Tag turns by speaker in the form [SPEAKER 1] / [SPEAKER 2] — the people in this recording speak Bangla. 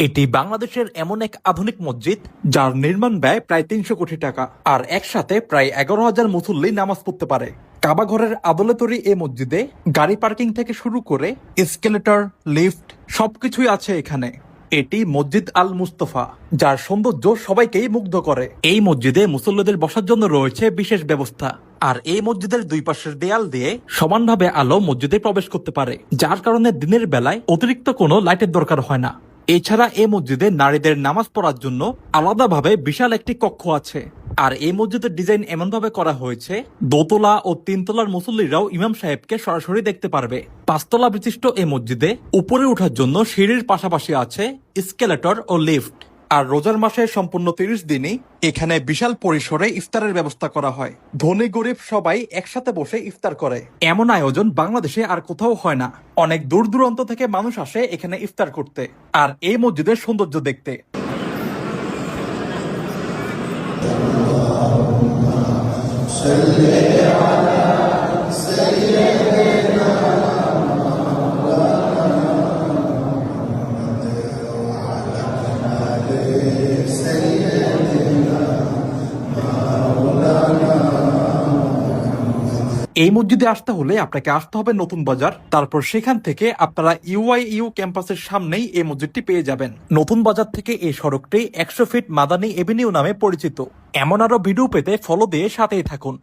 [SPEAKER 1] এটি বাংলাদেশের এমন এক আধুনিক মসজিদ যার নির্মাণ ব্যয় প্রায় ৩০০ কোটি টাকা আর একসাথে প্রায় ১১,০০০ মুসল্লি নামাজ পড়তে পারে। কাবা ঘরের আদলে তৈরি এই মসজিদে গাড়ি পার্কিং থেকে শুরু করে এসকেলেটর, লিফট সবকিছুই আছে এখানে। এটি মসজিদ আল মুস্তফা, যার সৌন্দর্য সবাইকেই মুগ্ধ করে। এই মসজিদে মুসল্লিদের বসার জন্য রয়েছে বিশেষ ব্যবস্থা, আর এই মসজিদের দুই পাশের দেয়াল দিয়ে সমানভাবে আলো মসজিদে প্রবেশ করতে পারে, যার কারণে দিনের বেলায় অতিরিক্ত কোনো লাইটের দরকার হয় না। এছাড়া এই মসজিদে নারীদের নামাজ পড়ার জন্য আলাদাভাবে বিশাল একটি কক্ষ আছে। আর এই মসজিদের ডিজাইন এমন ভাবে করা হয়েছে, দোতলা ও তিনতলার মুসল্লিরাও ইমাম সাহেবকে সরাসরি দেখতে পারবে। ৫ তলা বিশিষ্ট এই মসজিদে উপরে ওঠার জন্য সিঁড়ির পাশাপাশি আছে এসকেলেটর ও লিফট। আর রোজার মাসে সম্পূর্ণ ৩০ দিনই এখানে বিশাল পরিসরে ইফতারের ব্যবস্থা করা হয়। ধনী গরিব সবাই একসাথে বসে ইফতার করে। এমন আয়োজন বাংলাদেশে আর কোথাও হয় না। অনেক দূর দূরান্ত থেকে মানুষ আসে এখানে ইফতার করতে আর এই মসজিদের সৌন্দর্য দেখতে। এই মসজিদে আসতে হলে আপনাকে আসতে হবে নতুন বাজার, তারপর সেখান থেকে আপনারা ইউআইইউ ক্যাম্পাসের সামনেই এই মসজিদটি পেয়ে যাবেন। নতুন বাজার থেকে এই সড়কটি ১০০ ফিট মাদানী এভিনিউ নামে পরিচিত। এমন আরো ভিডিও পেতে ফলো দিয়ে সাথেই থাকুন।